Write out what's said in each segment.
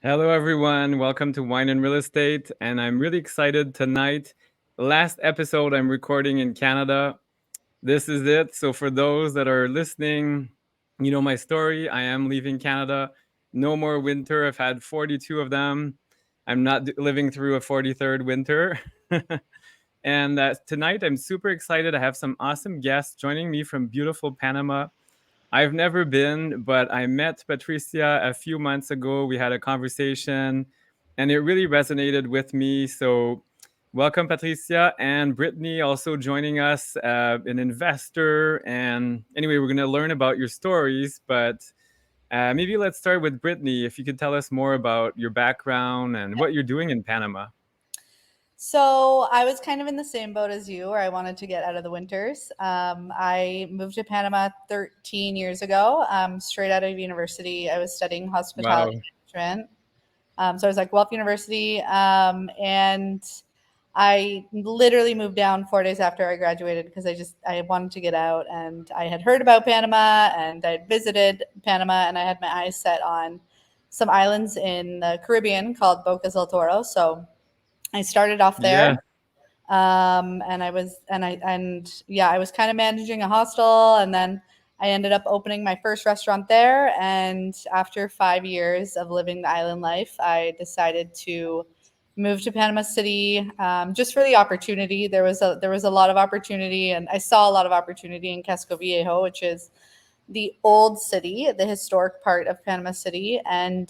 Hello, everyone. Welcome to Wine and Real Estate. And I'm really excited tonight. Last episode I'm recording in Canada. This is it. So, for those that are listening, you know my story. I am leaving Canada. No more winter. I've had 42 of them. I'm not living through a 43rd winter. And tonight I'm super excited. I have some awesome guests joining me from beautiful Panama. I've never been, but I met Patrizia a few months ago. We had a conversation and it really resonated with me. So, welcome, Patrizia, and Brittany also joining us, an investor. And anyway, we're going to learn about your stories, but maybe let's start with Brittany. If you could tell us more about your background and what you're doing in Panama. So I was kind of in the same boat as you, where I wanted to get out of the winters. I moved to Panama 13 years ago, straight out of university. I was studying hospitality Wow. management. So I was like Guelph University, and I literally moved down 4 days after I graduated because I wanted to get out, and I had heard about Panama, and I'd visited Panama, and I had my eyes set on some islands in the Caribbean called Bocas del Toro. So I started off Yeah. there, I was kind of managing a hostel, and then I ended up opening my first restaurant there. And after 5 years of living the island life, I decided to move to Panama City, just for the opportunity. There was a lot of opportunity, and I saw a lot of opportunity in Casco Viejo, which is the old city, the historic part of Panama City. And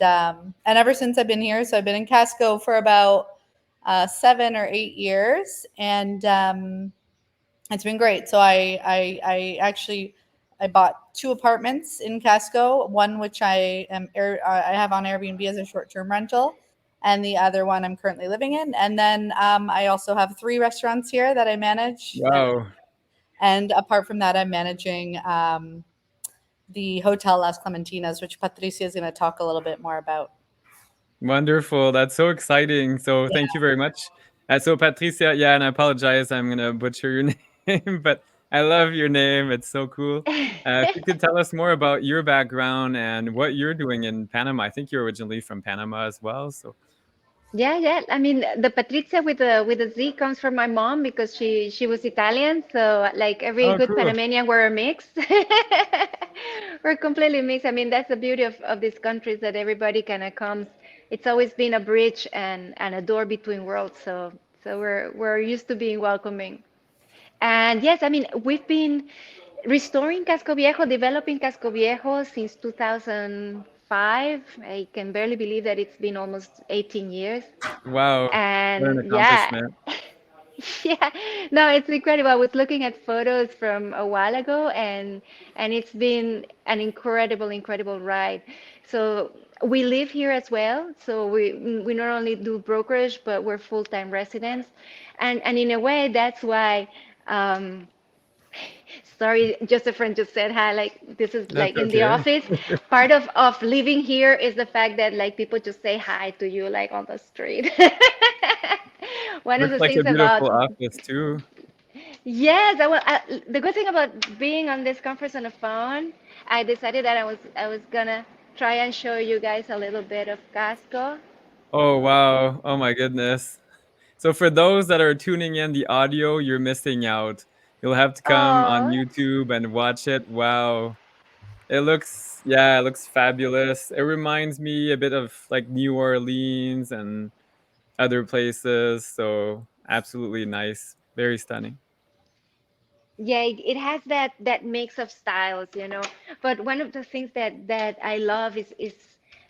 ever since I've been here, so I've been in Casco for about 7 or 8 years, and it's been great. So I actually I bought two apartments in Casco, one which I have on Airbnb as a short term rental, and the other one I'm currently living in. And then I also have three restaurants here that I manage, Wow. and apart from that, I'm managing the Hotel Las Clementinas, which Patricia is going to talk a little bit more about. Wonderful. That's so exciting. So Yeah. thank you very much. So Patricia, yeah, and I apologize, I'm gonna butcher your name, but I love your name. It's so cool. If you could tell us more about your background and what you're doing in Panama. I think you're originally from Panama as well. So, Yeah, yeah. I mean, the Patrizia with the Z comes from my mom because she was Italian. So like every oh, good cool. Panamanian, we're a mix. We're completely mixed. I mean, that's the beauty of these countries that everybody kind of comes. It's always been a bridge and a door between worlds. So we're used to being welcoming. And yes, I mean, we've been restoring Casco Viejo, developing Casco Viejo since 2005. I can barely believe that it's been almost 18 years. Wow. What an And yeah, accomplishment. yeah, no, it's incredible. I was looking at photos from a while ago, and it's been an incredible ride. So we live here as well. So we not only do brokerage, but we're full-time residents, and in a way, that's why. Um, Sorry, just a friend just said hi. Like this is That's like in the okay. office. Part of living here is the fact that like people just say hi to you like on the street. One of Looks the like a things about beautiful office too. yes, the good thing about being on this conference on the phone, I decided that I was gonna try and show you guys a little bit of Casco. Oh, wow. Oh my goodness. So for those that are tuning in the audio, you're missing out. You'll have to come on Oh, YouTube and watch it. Wow. Yeah, it looks fabulous. It reminds me a bit of like New Orleans and other places. So absolutely nice. Very stunning. yeah, it has that mix of styles, you know. But one of the things that I love is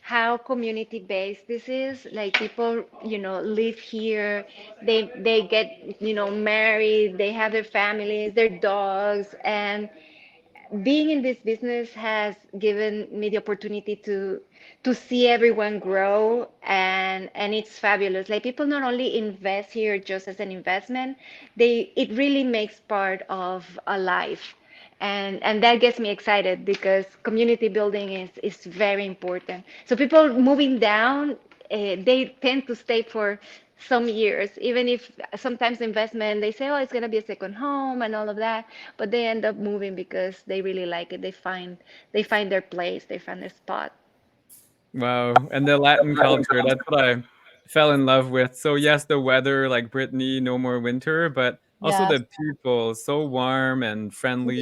how community based this is. Like people, live here. They get, married. They have their families, their dogs, and being in this business has given me the opportunity to see everyone grow, and it's fabulous. Like people not only invest here just as an investment, it really makes part of a life, and that gets me excited because community building is very important. So people moving down, they tend to stay for some years, even if sometimes investment they say, oh, it's going to be a second home and all of that, but they end up moving because they really like it. They find their place, they find their spot. Wow, and the Latin culture, that's what I fell in love with. So yes, the weather, like Brittany, no more winter, but also Yes. the people, so warm and Yeah. friendly,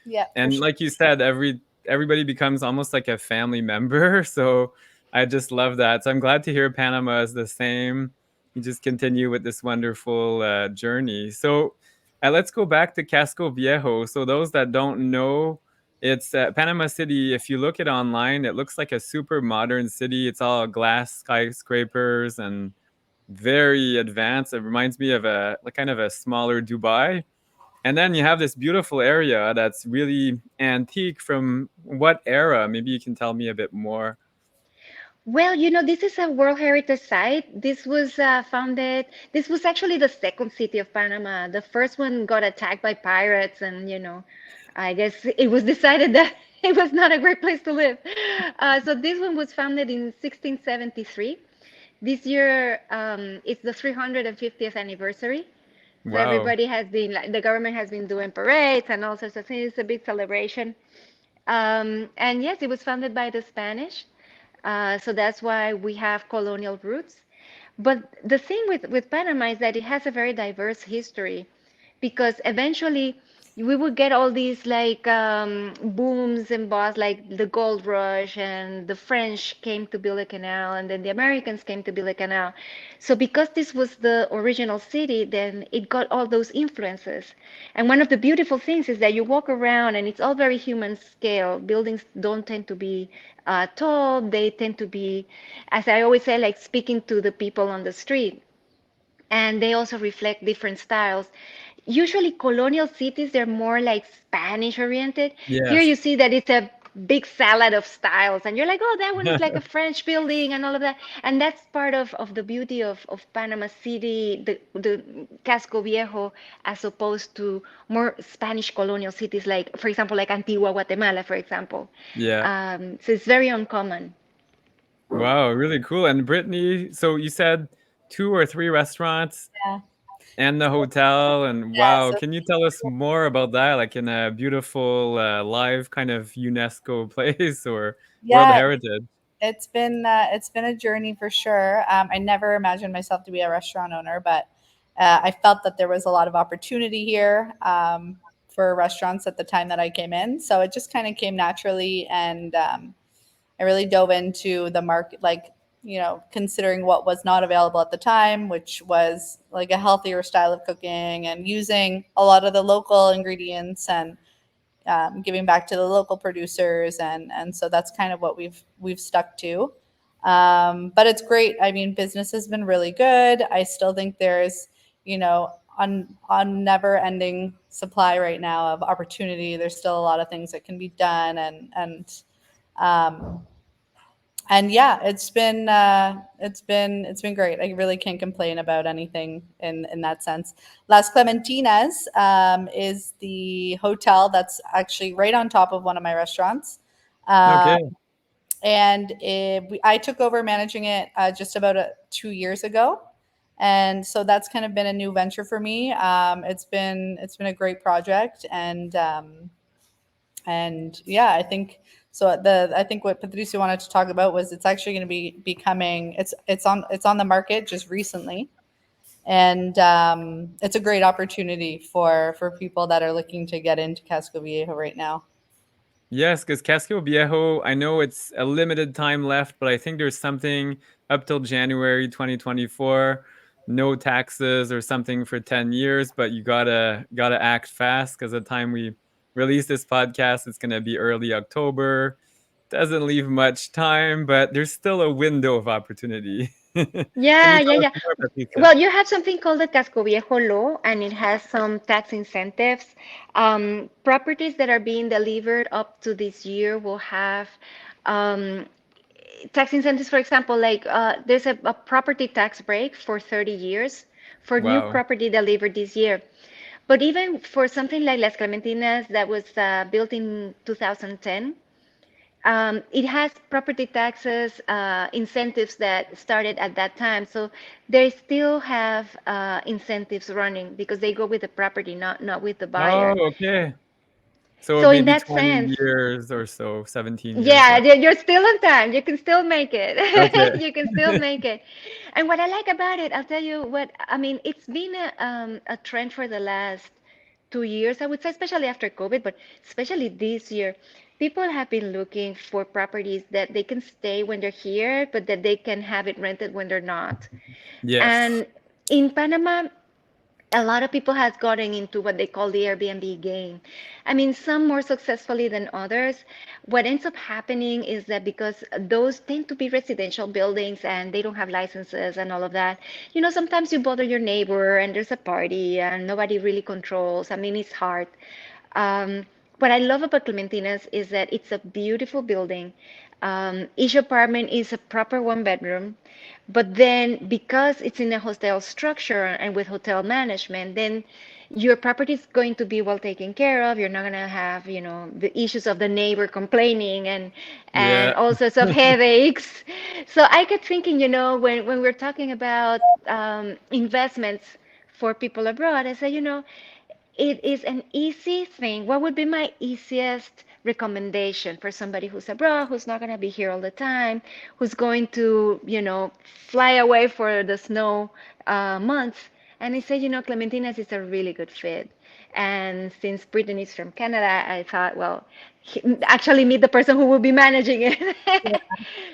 Yeah, for and sure. like you said, everybody becomes almost like a family member. So I just love that. So I'm glad to hear Panama is the same. You just continue with this wonderful journey. So let's go back to Casco Viejo. So those that don't know, it's Panama City. If you look it online, it looks like a super modern city. It's all glass skyscrapers and very advanced. It reminds me of a like kind of a smaller Dubai. And then you have this beautiful area that's really antique. From what era? Maybe you can tell me a bit more. Well, this is a World Heritage Site. This was founded, this was actually the second city of Panama. The first one got attacked by pirates, and, I guess it was decided that it was not a great place to live. So this one was founded in 1673. This year, it's the 350th anniversary. So Wow. everybody has been, like, the government has been doing parades and all sorts of things. It's a big celebration. And yes, it was founded by the Spanish. So that's why we have colonial roots. But the thing with Panama is that it has a very diverse history because eventually we would get all these like booms and busts, like the gold rush, and the French came to build a canal, and then the Americans came to build a canal. So because this was the original city, then it got all those influences. And one of the beautiful things is that you walk around and it's all very human scale. Buildings don't tend to be tall. They tend to be, as I always say, like speaking to the people on the street, and they also reflect different styles. Usually, colonial cities, they're more like Spanish oriented. Here, Yes. you see that it's a big salad of styles, and you're like, oh, that one is like a French building, and all of that. And that's part of the beauty of Panama City, the Casco Viejo, as opposed to more Spanish colonial cities, like, for example, like Antigua, Guatemala, for example. Yeah. So it's very uncommon. Wow. Really cool. And Brittany, so you said two or three restaurants Yeah. and the So, hotel. And yeah, wow, so can you tell us more about that? Like in a beautiful live kind of UNESCO place or World yeah, Heritage? it's been a journey for sure. I never imagined myself to be a restaurant owner, but I felt that there was a lot of opportunity here for restaurants at the time that I came in. So it just kind of came naturally, and I really dove into the market, like, considering what was not available at the time, which was like a healthier style of cooking and using a lot of the local ingredients and giving back to the local producers, and so that's kind of what we've stuck to. But it's great. I mean, business has been really good. I still think there's, on never ending supply right now of opportunity. There's still a lot of things that can be done, um, and yeah, it's been great. I really can't complain about anything in that sense. Las Clementinas is the hotel that's actually right on top of one of my restaurants. Uh, Okay. and I took over managing it just about 2 years ago, and so that's kind of been a new venture for me. It's been a great project, and yeah, I think so. I think what Patricia wanted to talk about was it's actually going to be becoming it's on the market just recently, and it's a great opportunity for people that are looking to get into Casco Viejo right now. Yes, because Casco Viejo, I know it's a limited time left, but I think there's something up till January 2024, no taxes or something for 10 years, but you gotta act fast because the time we release this podcast, it's gonna be early October. Doesn't leave much time, but there's still a window of opportunity. Can Yeah, you yeah, tell us yeah. more, Patricia? Well, you have something called the Casco Viejo law, and it has some tax incentives. Properties that are being delivered up to this year will have um, tax incentives. For example, like there's a property tax break for 30 years for new Wow. property delivered this year. But even for something like Las Clementinas that was built in 2010, it has property taxes incentives that started at that time, so they still have incentives running because they go with the property, not with the Oh, buyer. okay. So So in maybe that 20 sense, years or so, 17 years. yeah, Yeah. you're still on time. You can still make it. Okay. You can still make it. And what I like about it, I'll tell you what, I mean, it's been a trend for the last 2 years, I would say, especially after COVID, but especially this year. People have been looking for properties that they can stay when they're here, but that they can have it rented when they're not. Yes. And in Panama, a lot of people has gotten into what they call the Airbnb game. I mean, some more successfully than others. What ends up happening is that because those tend to be residential buildings and they don't have licenses and all of that, sometimes you bother your neighbor and there's a party and nobody really controls. I mean, it's hard. What I love about Clementinas is that it's a beautiful building. Each apartment is a proper one bedroom, but then because it's in a hotel structure and with hotel management, then your property is going to be well taken care of. You're not going to have, the issues of the neighbor complaining and Yeah. all sorts of headaches. So I kept thinking, when we're talking about investments for people abroad, I said, it is an easy thing. What would be my easiest recommendation for somebody who's abroad, who's not going to be here all the time, who's going to, fly away for the snow months? And I said, Clementinas is a really good fit. And since Brittany's from Canada, I thought, well, actually meet the person who will be managing it.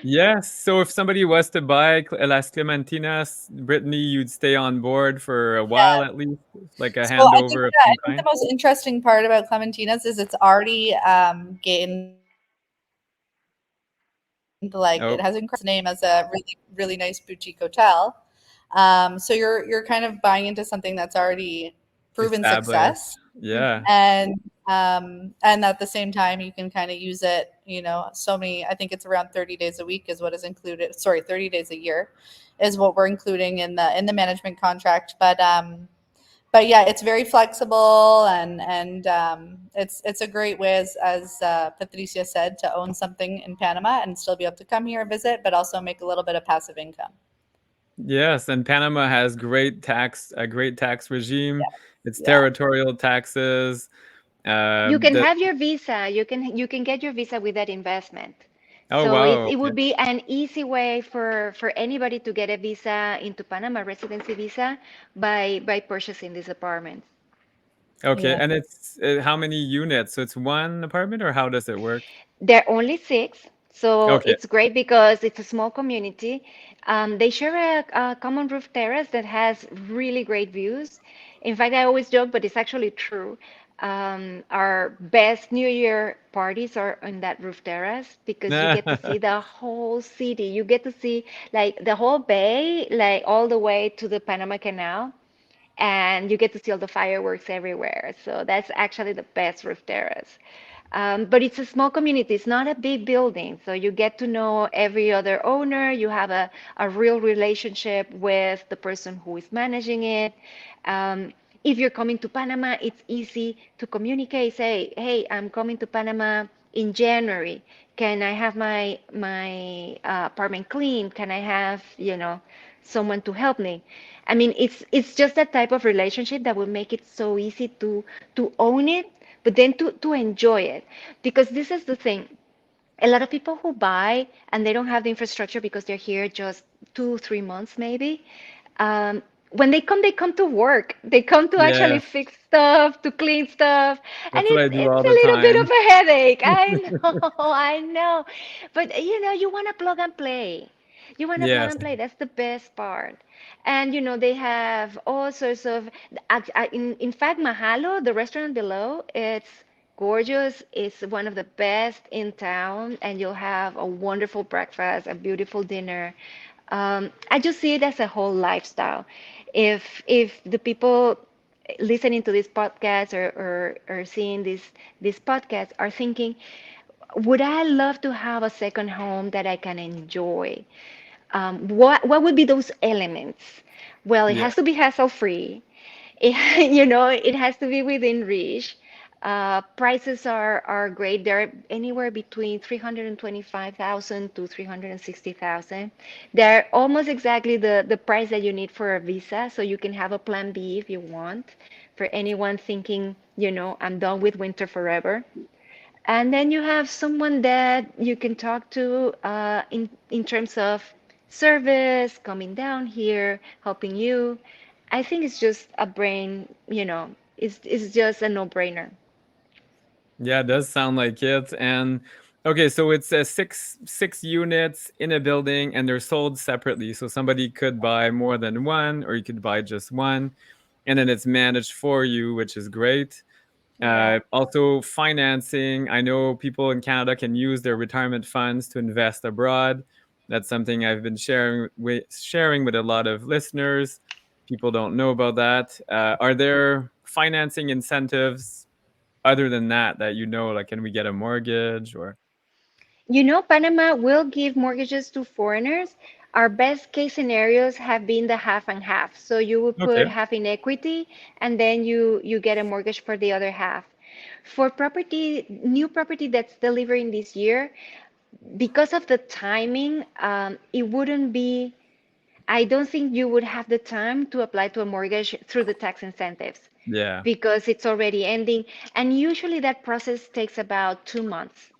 Yes. So if somebody was to buy Las Clementinas, Brittany, you'd stay on board for a while at least, like a So I think, handover of yeah, some I think the kind. most interesting part about Clementinas is it's already gained like it has incredible reputation. It's its Oh, name as a really nice boutique hotel. So you're kind of buying into something that's already proven established. success, Yeah. and at the same time you can kind of use it. So many. I think it's around 30 days a week is what is included. Sorry, 30 days a year is what we're including in the management contract. But yeah, it's very flexible and it's a great way as Patricia said to own something in Panama and still be able to come here and visit, but also make a little bit of passive income. Yes, and Panama has a great tax regime. It's Yeah. territorial taxes. You can The have your visa. You can get your visa with that investment. Oh So wow, it okay. would be an easy way for anybody to get a visa into Panama, residency visa, by purchasing this apartment. Okay, Yeah. and it's how many units? So it's one apartment, or how does it work? They're only six, so Okay. it's great because it's a small community. They share a common roof terrace that has really great views. In fact, I always joke, but it's actually true. Our best New Year parties are on that roof terrace because you get to see the whole city. You get to see like the whole bay, like all the way to the Panama Canal, and you get to see all the fireworks everywhere. So that's actually the best roof terrace. But it's a small community. It's not a big building. So you get to know every other owner. You have a real relationship with the person who is managing it. If you're coming to Panama, it's easy to communicate. Say, hey, I'm coming to Panama in January. Can I have my apartment cleaned? Can I have, someone to help me? I mean, it's just that type of relationship that will make it so easy to own it, but then to enjoy it. Because this is the thing. A lot of people who buy and they don't have the infrastructure because they're here just 2, 3 months maybe. When they come to work. They come to actually Yes, fix stuff, to clean stuff, and that's what I do it's all a the little bit time. of a headache. I know, I know, but you want to plug and play. You want to plug Yes. and play. That's the best part. And they have all sorts of. In fact, Mahalo, the restaurant below, it's gorgeous. It's one of the best in town, and you'll have a wonderful breakfast, a beautiful dinner. I just see it as a whole lifestyle. If the people listening to this podcast or seeing this podcast are thinking, would I love to have a second home that I can enjoy? What would be those elements? Well, it Yeah. has to be hassle free. It, it has to be within reach. Prices are great. They're anywhere between 325,000 to 360,000. They're almost exactly the price that you need for a visa, so you can have a plan B if you want for anyone thinking, I'm done with winter forever. And then you have someone that you can talk to in terms of service, coming down here, helping you. I think it's just a brain, it's just a no-brainer. Yeah, it does sound like it. And okay, so it's six units in a building, and they're sold separately. So somebody could buy more than one, or you could buy just one, and then it's managed for you, which is great. Yeah. Also, financing. I know people in Canada can use their retirement funds to invest abroad. That's something I've been sharing with a lot of listeners. People don't know about that. Are there financing incentives other than that you know, like can we get a mortgage or? Panama will give mortgages to foreigners. Our best case scenarios have been the half and half. So you would put Okay. half in equity and then you get a mortgage for the other half. For new property that's delivering this year, because of the timing, it wouldn't be, I don't think you would have the time to apply to a mortgage through the tax incentives Yeah. because it's already ending. And usually that process takes about 2 months.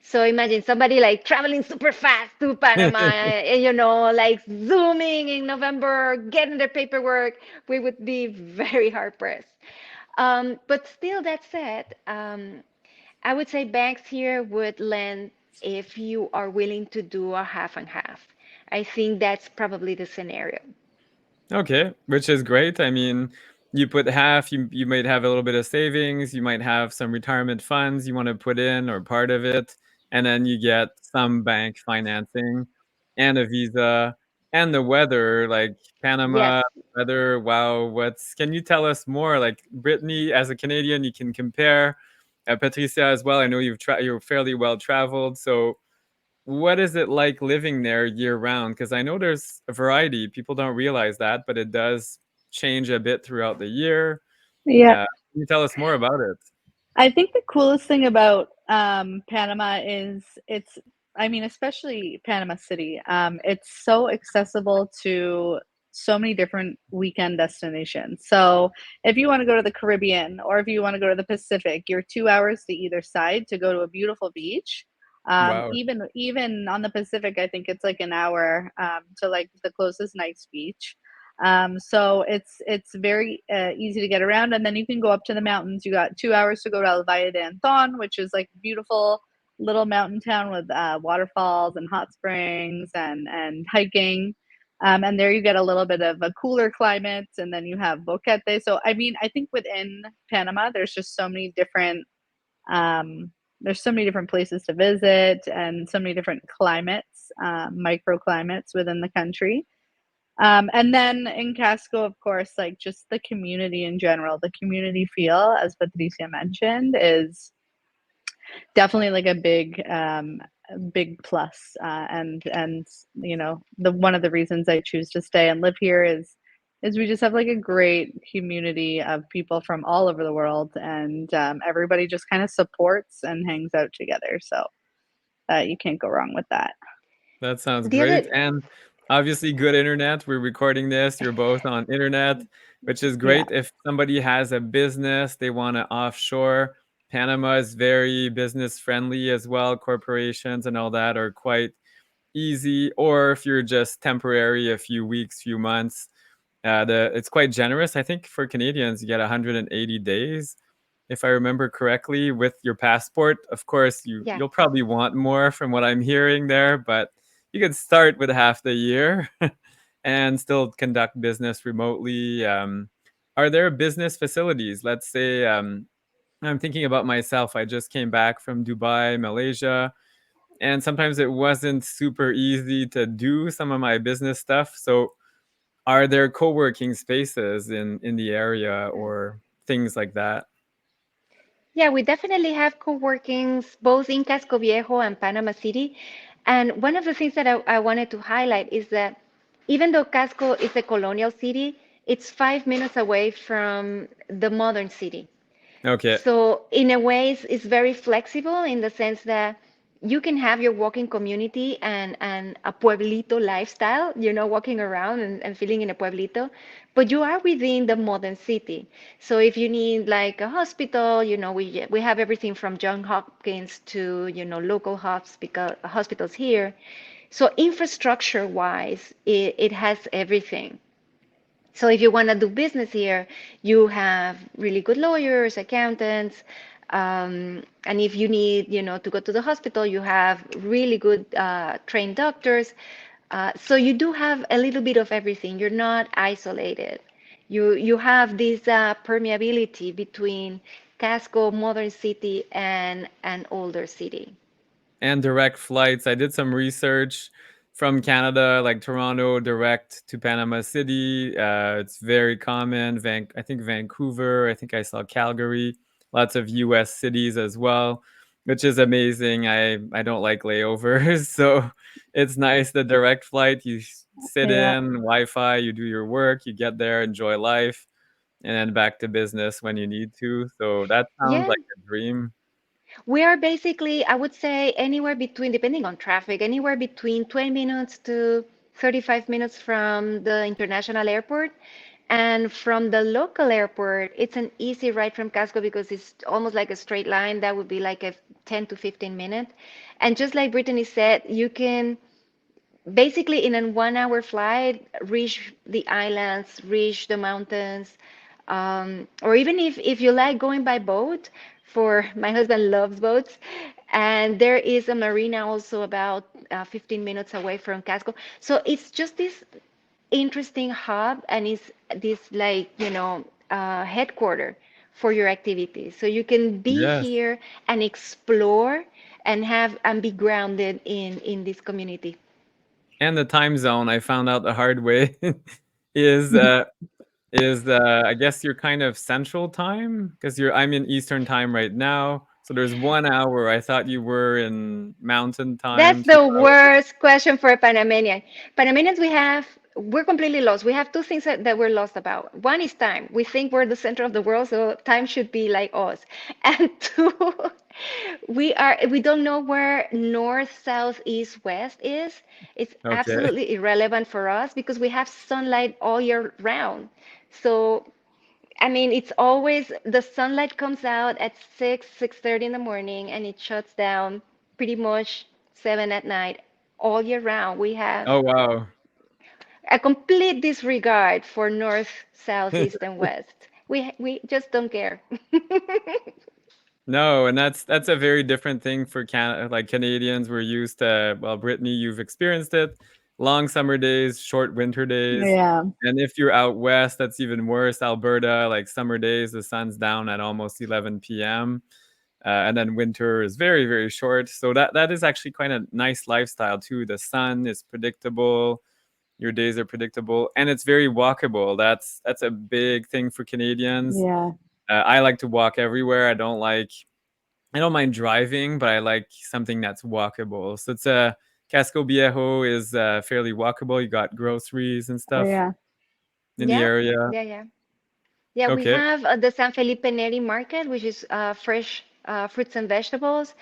So imagine somebody like traveling super fast to Panama, and, like zooming in November, getting their paperwork. We would be very hard pressed. But still, that said, I would say banks here would lend if you are willing to do a half and half. I think that's probably the scenario. Okay, which is great. I mean, you put half, you might have a little bit of savings, you might have some retirement funds you want to put in or part of it, and then you get some bank financing and a visa and the weather, like Yes. Panama weather. Wow, what's can you tell us more? Like Brittany, as a Canadian, you can compare. Patricia as well. I know you're fairly well traveled, so what is it like living there year round? Because I know there's a variety. People don't realize that, but it does change a bit throughout the year. Yeah. Can you tell us more about it? I think the coolest thing about Panama is I mean, especially Panama City, it's so accessible to so many different weekend destinations. So if you want to go to the Caribbean or if you want to go to the Pacific, you're 2 hours to either side to go to a beautiful beach. Wow. Even on the Pacific, I think it's like an hour to like the closest nice beach. So it's very easy to get around, and then you can go up to the mountains. You got 2 hours to go to El Valle de Anton, which is like a beautiful little mountain town with waterfalls and hot springs and hiking. And there you get a little bit of a cooler climate, and then you have Boquete. So I mean, I think within Panama, there's just so many different there's so many different places to visit and so many different climates, microclimates within the country. And then in Casco, of course, like just the community in general, the community feel, as Patricia mentioned, is definitely like a big plus. And the one of the reasons I choose to stay and live here is we just have like a great community of people from all over the world, and everybody just kind of supports and hangs out together. So you can't go wrong with that. That sounds The other, great. And obviously good internet. We're recording this. You're both on internet, which is Yeah. great. If somebody has a business, they want to offshore. Panama is very business friendly as well. Corporations and all that are quite easy. Or if you're just temporary, a few weeks, few months, it's quite generous. I think for Canadians, you get 180 days, if I remember correctly, with your passport. Of course, yeah. you'll probably want more from what I'm hearing there, but you could start with half the year and still conduct business remotely. Are there business facilities? Let's say I'm thinking about myself. I just came back from Dubai, Malaysia, and sometimes it wasn't super easy to do some of my business stuff. So are there co-working spaces in the area or things like that? Yeah, we definitely have co-workings both in Casco Viejo and Panama City. And one of the things that I wanted to highlight is that even though Casco is a colonial city, it's 5 minutes away from the modern city. Okay. So in a way, it's very flexible in the sense that you can have your walking community and a pueblito lifestyle, walking around and feeling in a pueblito, but you are within the modern city. So if you need like a hospital, we have everything from John Hopkins to, local hospitals here. So infrastructure wise, it has everything. So if you want to do business here, you have really good lawyers, accountants, and if you need, to go to the hospital, you have really good trained doctors. So you do have a little bit of everything. You're not isolated. You have this permeability between Casco, modern city, and an older city. And direct flights. I did some research from Canada, like Toronto, direct to Panama City. It's very common. I think Vancouver. I think I saw Calgary. Lots of U.S. cities as well, which is amazing. I don't like layovers, so it's nice the direct flight. You sit Yeah. in Wi-Fi, you do your work, you get there, enjoy life, and then back to business when you need to. So that sounds Yeah, like a dream. we are basically, I would say, anywhere between, depending on traffic, anywhere between 20 minutes to 35 minutes from the international airport. And from the local airport, it's an easy ride from Casco because it's almost like a straight line. That would be like a 10 to 15 minute. And just like Brittany said, you can basically in a 1 hour flight reach the islands, reach the mountains, or even if you like going by boat, for my husband loves boats, and there is a marina also about 15 minutes away from Casco. So it's just this interesting hub, and it's this like headquarter for your activities. So you can be Yes. here and explore and be grounded in this community. And the time zone, I found out the hard way, is I guess you're kind of central time because I'm in Eastern time right now. So there's 1 hour. I thought you were in mountain That's time, two the hours. worst question for a Panamanian. Panamanians, we're completely lost. We have two things that we're lost about. One is time. We think we're the center of the world, so time should be like us. And two, we don't know where north, south, east, west is. It's Okay. absolutely irrelevant for us because we have sunlight all year round. So I mean, it's always the sunlight comes out at 6:30 in the morning, and it shuts down pretty much 7 at night all year round. We have Oh wow. a complete disregard for north, south, east, and west. We just don't care. No, and that's a very different thing for like Canadians. We're used to, well, Brittany, you've experienced it. Long summer days, short winter days. Yeah. And if you're out west, that's even worse. Alberta, like summer days, the sun's down at almost 11 p.m. And then winter is very, very short. So that is actually quite a nice lifestyle too. The sun is predictable, your days are predictable, and it's very walkable. That's a big thing for Canadians. Yeah. I like to walk everywhere. I don't mind driving, but I like something that's walkable. So it's a Casco Viejo is fairly walkable. You got groceries and stuff Yeah. in the Yeah, area. yeah, yeah. Yeah, we Okay. have the San Felipe Neri market, which is fresh fruits and vegetables.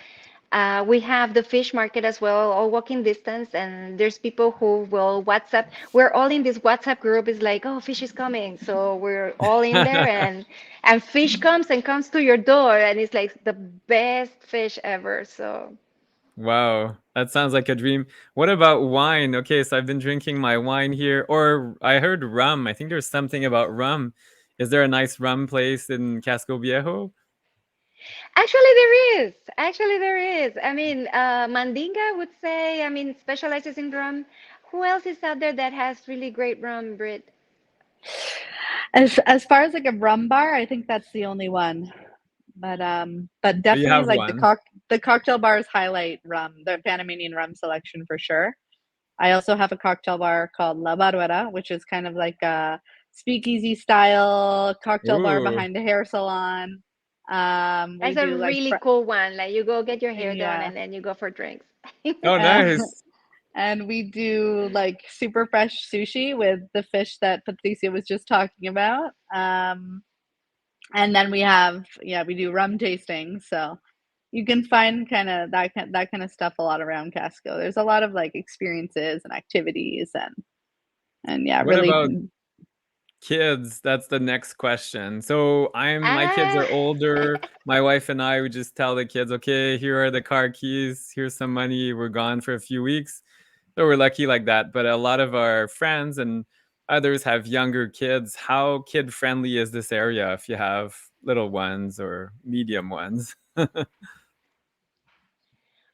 We have the fish market as well, all walking distance, and there's people who will WhatsApp. We're all in this WhatsApp group. It's like, oh, fish is coming, so we're all in there, and fish comes to your door, and it's like the best fish ever. So Wow, that sounds like a dream. What about wine? Okay, so I've been drinking my wine here, or I heard rum. I think there's something about rum. Is there a nice rum place in Casco Viejo? actually, there is. Actually, there is. I mean, Mandinga would say. I mean, specializes in rum. Who else is out there that has really great rum, Brit? As far as like a rum bar, I think that's the only one. But Oh, you definitely have like one. the cocktail bars highlight rum, the Panamanian rum selection for sure. I also have a cocktail bar called La Barbera, which is kind of like a speakeasy style cocktail bar Ooh, behind a hair salon. We That's a do like really cool one. Like you go get your hair done yeah. and then you go for drinks. oh, Uh, nice. and we do like super fresh sushi with the fish that Patricia was just talking about. And then we have, yeah, we do rum tasting. So you can find that kind of stuff a lot around Casco. There's a lot of like experiences and activities and yeah, What really. about kids? That's the next question. So my kids Ah, are older. My wife and I would just tell the kids, okay, here are the car keys. Here's some money. We're gone for a few weeks. So we're lucky like that. But a lot of our friends and others have younger kids. How kid friendly is this area if you have little ones or medium ones?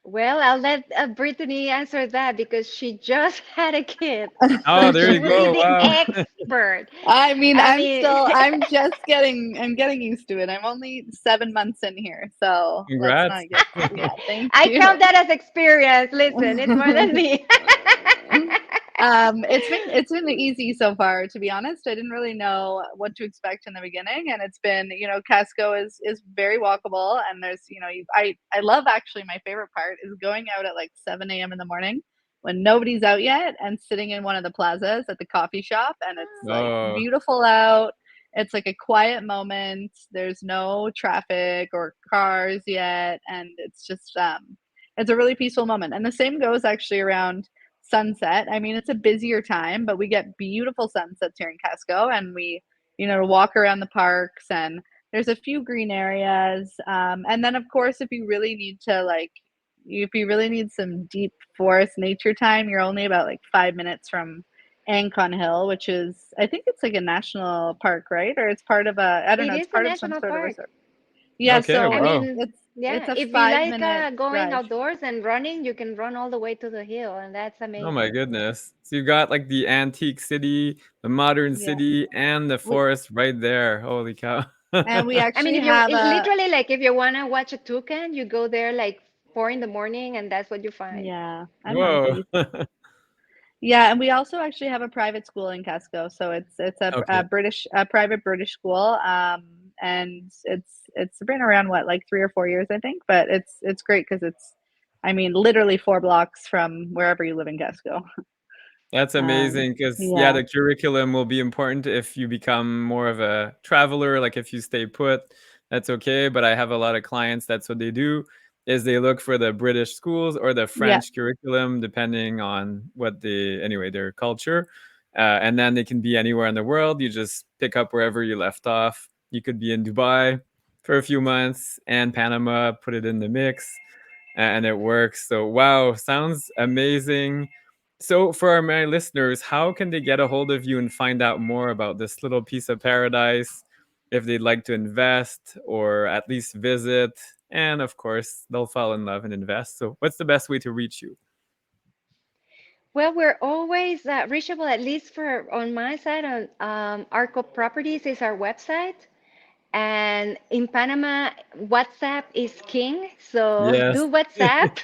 well, I'll let Brittany answer that because she just had a kid. So Oh, there she you will be go. the Wow. expert. I mean, I mean, I'm getting used to it. I'm only 7 months in here, so let's Congrats. not get, yeah, thank I you. count that as experience. Listen, it's more than me. It's been easy so far, to be honest. I didn't really know what to expect in the beginning, and it's been, Casco is very walkable, and there's, I love, actually, my favorite part is going out at like 7 a.m. in the morning when nobody's out yet and sitting in one of the plazas at the coffee shop, and it's like Oh, beautiful out. It's like a quiet moment. There's no traffic or cars yet, and it's a really peaceful moment. And the same goes actually around sunset. I mean, it's a busier time, but we get beautiful sunsets here in Casco, and we, walk around the parks, and there's a few green areas. And then, of course, if you really need some deep forest nature time, you're only about like 5 minutes from Ancon Hill, which is, I think it's like a national park, right? Or it's part of I don't It know, it's is a part of some national sort of park. reserve. Yeah, okay. I so Wow. mean, it's yeah, a if you five like minute going drive. outdoors and running, you can run all the way to the hill, and that's Oh my amazing. goodness. So you got like the antique city, the modern Yeah. city, and the We forest right there. Holy cow. and we I mean, actually have it's a literally like if you want to watch a toucan, you go there like 4 in the morning, and that's what you find. yeah, and Whoa. monkeys. Yeah, and we also actually have a private school in Casco, so it's Okay. a private British school, and it's been around what, like 3 or 4 years, I think, but it's great because I mean, literally 4 blocks from wherever you live in Casco. That's amazing because, yeah, Yeah, the curriculum will be important if you become more of a traveler. Like if you stay put, that's okay. But I have a lot of clients, that's what they do, is they look for the British schools or the yeah, French curriculum, depending on anyway, their culture. And then they can be anywhere in the world. You just pick up wherever you left off. You could be in Dubai for a few months and Panama, put it in the mix, and it works. So, wow, sounds amazing. So, for my listeners, how can they get a hold of you and find out more about this little piece of paradise if they'd like to invest or at least visit? And of course, they'll fall in love and invest. So, what's the best way to reach you? Well, we're always reachable, at least for on my side. On Arco Properties is our website. And in Panama, WhatsApp is king. So Yes. do WhatsApp.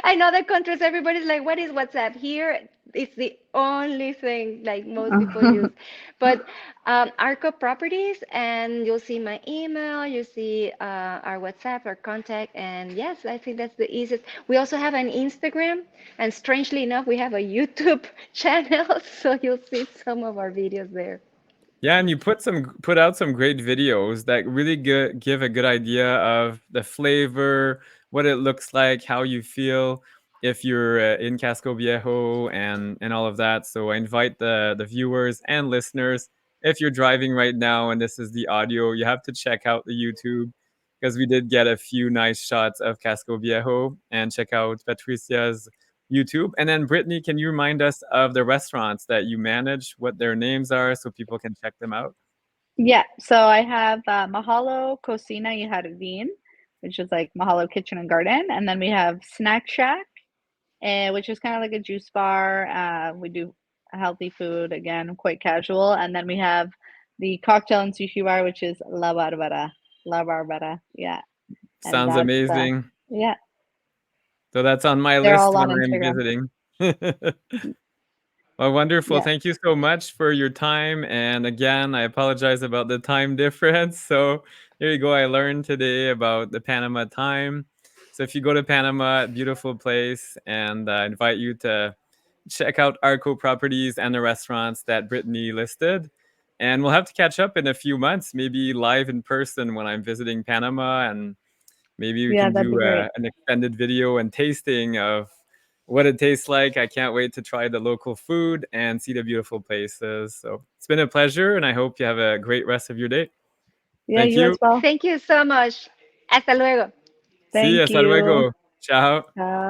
I know that countries, everybody's like, what is WhatsApp? Here, it's the only thing like most people use. But Arco Properties, and you'll see my email, you see our WhatsApp, our contact. And yes, I think that's the easiest. We also have an Instagram. And strangely enough, we have a YouTube channel. So you'll see some of our videos there. Yeah, and you put out some great videos that really give a good idea of the flavor, what it looks like, how you feel if you're in Casco Viejo and all of that. So I invite the viewers and listeners, if you're driving right now and this is the audio, you have to check out the YouTube because we did get a few nice shots of Casco Viejo, and check out Patricia's YouTube. And then, Brittany, can you remind us of the restaurants that you manage, what their names are, so people can check them out? yeah. So I have Mahalo Cocina y Jardín, which is like Mahalo Kitchen and Garden, and then we have Snack Shack, which is kind of like a juice bar. We do healthy food, again, quite casual. And then we have the cocktail and sushi bar, which is La Barbara. La Barbara, yeah. And Sounds amazing. yeah, So that's on my they're list all when on I'm Instagram. visiting. Well, wonderful. Yeah. Thank you so much for your time. And again, I apologize about the time difference. So there you go. I learned today about the Panama time. So if you go to Panama, beautiful place, and I invite you to check out Arco Properties and the restaurants that Brittany listed. And we'll have to catch up in a few months, maybe live in person when I'm visiting Panama, and Maybe we Yeah, can that'd be do great. an extended video and tasting of what it tastes like. I can't wait to try the local food and see the beautiful places. So it's been a pleasure, and I hope you have a great rest of your day. Yeah, Thank you as you. well. Thank you so much. Hasta luego. Sí, Thank hasta you. luego. Ciao. Ciao.